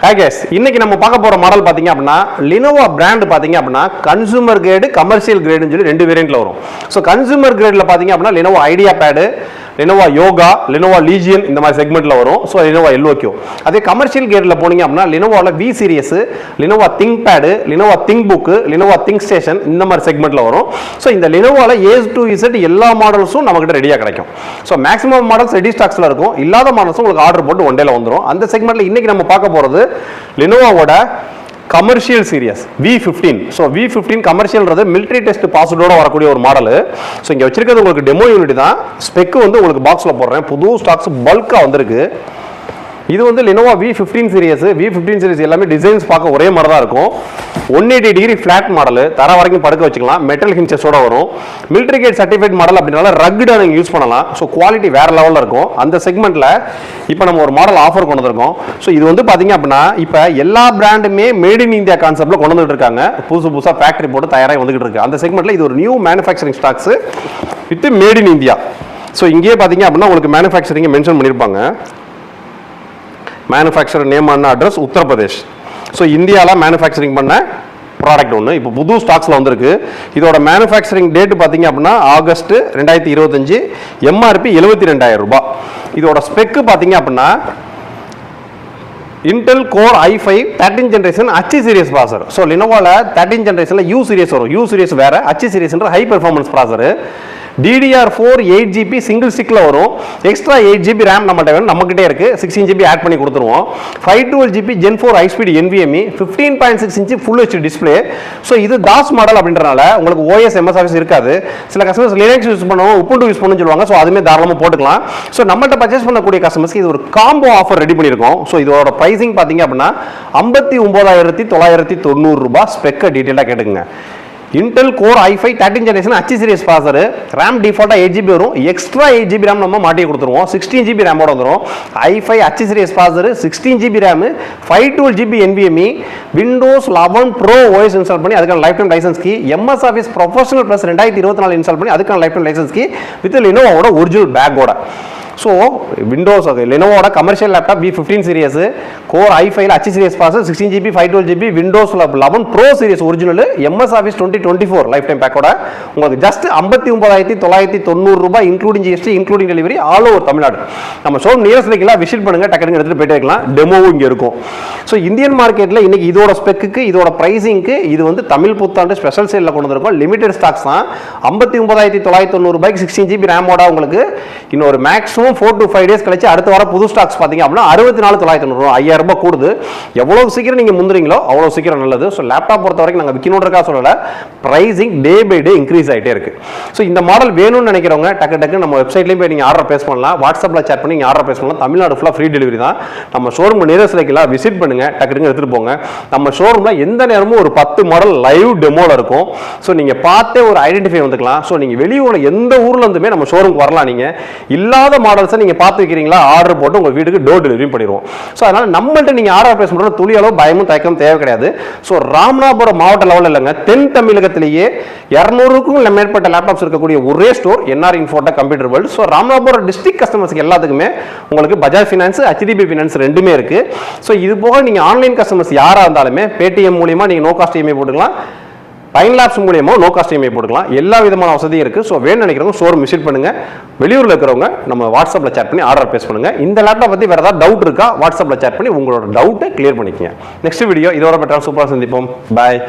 Hi guys, இன்னைக்கு நம்ம பார்க்க போற மாடல் பாத்தீங்க அப்படினா Lenovo பிராண்ட் பாத்தீங்க அப்படினா கன்சூமர் கிரேட் கமர்ஷியல் கிரேட்னு சொல்லி ரெண்டு வேரியன்ட்ல வரும். சோ கன்சூமர் கிரேட்ல பாத்தீங்க அப்படினா Lenovo IdeaPad, Lenovo Yoga, Lenovo Legion இந்த மாதிரி செக்மென்ட்ல வரும். So Lenovo LOQ. அதே கமர்ஷியல் கிரேட்ல போனீங்க அப்படினா Lenovoல V series, Lenovo ThinkPad, Lenovo ThinkBook, Lenovo ThinkStation இந்த மாதிரி செக்மென்ட்ல வரும். சோ இந்த Lenovoல A to Z எல்லா மாடல்ஸும் நமக்கு ரெடியா கிடைக்கும். சோ மேக்ஸிமம் மாடல்ஸ் ரெடி ஸ்டாக்ஸ்ல இருக்கும். இல்லாத மாடல்ஸ் உங்களுக்கு ஆர்டர் போட்டு ஒன் டேல வந்துரும். அந்த செக்மென்ட்ல இன்னைக்கு நம்ம பார்க்க போறது Lenovoவோட commercial series V15. So V15 கமர்ஷியல்ன்றது மிலிட்டரி டெஸ்ட் பாஸ்வேர்டோட வரக்கூடிய ஒரு மாடல். ஸோ இங்கே வச்சிருக்கிறது உங்களுக்கு டெமோ யூனிட் தான். ஸ்பெக் வந்து உங்களுக்கு பாக்ஸில் போடுறேன். புது ஸ்டாக்ஸ் பல்காக வந்திருக்கு. இது வந்து Lenovo V15 series. V15 series எல்லாமே டிசைன்ஸ் பார்க்க ஒரே மாதிரி தான் இருக்கும். 180 டிகிரி ஃபிளாட் மாடல், தர வரைக்கும் படுக்க வச்சுக்கலாம். மெட்டல் ஹின்ச்சஸோட வரும். மிலிட்டரி கேட் சர்டிஃபைட் மாடல் அப்படினால ரக்டாக நீங்கள் யூஸ் பண்ணலாம். ஸோ குவாலிட்டி வேற லெவலில் இருக்கும். அந்த செக்மெண்ட்டில் இப்போ நம்ம ஒரு மாடல் ஆஃபர் கொண்டு வந்திருக்கோம். ஸோ இது வந்து பார்த்தீங்க அப்படின்னா இப்போ எல்லா பிராண்டுமே மேட் இன் இந்தியா கான்செப்டில் கொண்டு வந்துட்டு இருக்காங்க. புதுசாக ஃபேக்டரி போட்டு தயாராக வந்துகிட்டு இருக்கு. அந்த செக்மெண்ட்டில் இது ஒரு new manufacturing stocks with made in India. So இங்கேயே பார்த்தீங்க அப்படின்னா உங்களுக்கு மேனுஃபேக்சரிங் மென்ஷன் பண்ணியிருப்பாங்க. Manufacturer name and address Uttar Pradesh. So இந்தியாவில் மேனுஃபேக்சரிங் பண்ண ப்ராடக்ட் ஒன்று இப்போ புது ஸ்டாக்ஸில் வந்திருக்கு. இதோட மேனுஃபேக்சரிங் டேட் பார்த்தீங்க அப்படின்னா ஆகஸ்ட் 2025. எம்ஆர்பி 72,000 ரூபாய். இதோட ஸ்பெக்கு பார்த்தீங்க அப்படின்னா Intel Core i5 13 generation H series ப்ராசர். ஸோ Lenovoல 13 ஜெனரேஷனில் U சீரிஸ் வரும். U சீரிஸ் வேற, H சீரிஸ்ன்ற ஹை பெர்ஃபார்மன்ஸ் ப்ராசர். DDR4 8GB சிங்கிள் ஸ்டிக்ல வரும். எக்ஸ்ட்ரா 8GB RAM நம்மகிட்டே இருக்கு. 16GB ஆட் பண்ணி கொடுத்துருவோம். 512GB Gen 4 high speed NVMe, 15.6 inch full HD display. So இது DOS மாடல் அப்படின்றனால உங்களுக்கு OS MS ஆஃபீஸ் இருக்காது. சில கஸ்டமர்ஸ் லினக்ஸ் யூஸ் பண்ணுவோம், Ubuntu யூஸ் பண்ணணும்னு சொல்லுவாங்க. ஸோ அதுமே தாராளமாக போட்டுக்கலாம். ஸோ நம்மகிட்ட பர்ச்சேஸ் பண்ணக்கூடிய கஸ்டமர்ஸ்க்கு இது ஒரு காம்போ ஆஃபர் ரெடி பண்ணியிருக்கோம். ஸோ இதோட பிரைசிங் பார்த்தீங்க அப்படின்னா 59,990 ரூபாய். ஸ்பெக்கை டீட்டெயிலாக கேட்டுங்க. Intel Core i5 13 generation H series ப்ராசர். RAM டிஃபால்ட்டா 8GB வரும். எக்ஸ்ட்ரா 8GB RAM நம்ம மாட்டி கொடுத்துருவோம். 16GB RAM ஓட வந்துரும். i5 H series processor, 16GB RAM, 512GB NVMe, Windows 11 Pro OS install பண்ணி அதுக்கான lifetime license key, MS Office Professional Plus 2024 install பண்ணி அதுக்கான lifetime license key with Lenovoவோட ஒரிஜினல் பேக்கோட. ஸோ விண்டோஸ் Lenovoவோட commercial laptop V15 series, core i5 H series processor, 16GB 512GB, Windows 11 Pro series original, MS Office 2024 lifetime பேக்கோட உங்களுக்கு just 59,990 ரூபாய் including GST including delivery all over Tamil Nadu. நம்ம showroom nearest இருக்கலாம், visit பண்ணுங்க, டக்குனு எடுத்துட்டு போயிட்டே இருக்கலாம். டெமோவும் இங்கே இருக்கும். ஸோ இந்தியன் மார்க்கெட்டில் இன்னைக்கு இதோட ஸ்பெக்கு இதோட பிரைசிங்க்கு இது வந்து தமிழ் புத்தாண்டு ஸ்பெஷல் சேலில் கொண்டு வந்திருக்கோம். லிமிடெட் ஸ்டாக்ஸ் தான். 59,990 ரூபாய்க்கு 16GB ரேமோட உங்களுக்கு இன்னொரு மேக்ஸிமம் 4 to 5 days கழிச்சு அடுத்த வாரம் புது ஸ்டாக்ஸ் பாத்தீங்க அப்படின்னா 64,990 5,000 ரூபாய் கூடுது. எவ்வளவு சீக்கிரம் நீங்க முந்துறீங்களோ அவ்வளவு சீக்கிரம் நல்லது. ஸோ லேப்டாப் பொறுத்த வரைக்கும் நாங்கள் விற்கணுன்றக்கா சொல்லல, pricing day by day increase ஆகிட்டே இருக்கு. ஸோ இந்த மாடல் வேணும்னு நினைக்கிறவங்க டக்கு நம்ம வெப்சைட்லேயும் போய் நீங்கள் ஆர்டர் பேஸ் பண்ணலாம். வாட்ஸ்அப்பில் சேட் பண்ணி நீங்கள் ஆர்டர் பேஸ் பண்ணலாம். தமிழ்நாடு ஃபுல்லாக ஃப்ரீ டெலிவரி தான். நம்ம ஷோரூம் நியரஸ்ட் இருக்கலாம், விசிட் பண்ணுங்க, டக்கு எடுத்துட்டு போங்க. நம்ம ஷோரூம்ல எந்த நேரமும் ஒரு 10 மாடல் லைவ் டெமோல இருக்கும். ஸோ நீங்க பார்த்தே ஒரு ஐடென்டிஃபை வந்துக்கலாம். ஸோ நீங்க வெளியூர்ல எந்த ஊர்ல இருந்துமே நம்ம ஷோரூம்க்கு வரலாம். நீங்க இல்லாத மாடல்ஸை நீங்க பார்த்து வைக்கிறீங்களா, ஆர்டர் போட்டு உங்க வீட்டுக்கு டோர் டெலிவரி பண்ணிடுவோம். ஸோ அதனால நம்மள்ட்ட நீங்க ஆர்டர் பிளேஸ் பண்றது துளி அளவு பயமும் தயக்கம் தேவை கிடையாது. ஸோ ராமநாதபுரம் மாவட்ட லெவலில் இல்லைங்க, தென் தமிழகத்திலேயே 200க்கும் மேற்பட்ட லேப்டாப்ஸ் இருக்கக்கூடிய ஒரே store NR Infotech computer world. So Ramanathapuram district கஸ்டமர்ஸ்க்கு எல்லாத்துக்குமே உங்களுக்கு பஜாஜ் ஃபினான்ஸ், HDB ஃபினான்ஸ் ரெண்டுமே இருக்கு. ஸோ இது போக நீங்க ஆன்லைன் கஸ்டமர்ஸ் யாரா இருந்தாலுமே பேடிஎம் மூலியமா நீங்க நோ காஸ்ட் EMI போட்டுக்கலாம். பைன் லேப்ஸ் மூலியமா நோ காஸ்ட் EMI போட்டுக்கலாம். எல்லா விதமான வசதியும் இருக்கு. ஸோ வேணும்னு நினைக்கிறவங்க ஷோரூம் விசிட் பண்ணுங்க. வெளியூர்ல இருக்கிறவங்க நம்ம வாட்ஸ்அப்ல சேட் பண்ணி ஆர்டர் பேஸ் பண்ணுங்க. இந்த லேப்டாப் பத்தி வேற ஏதாவது டவுட் இருக்கா, வாட்ஸ்அப்ல சேட் பண்ணி உங்களோட டவுட்டை கிளியர் பண்ணிக்கங்க. நெக்ஸ்ட் வீடியோ இதோட பெட்டரா சூப்பரா சந்திப்போம். பாய்.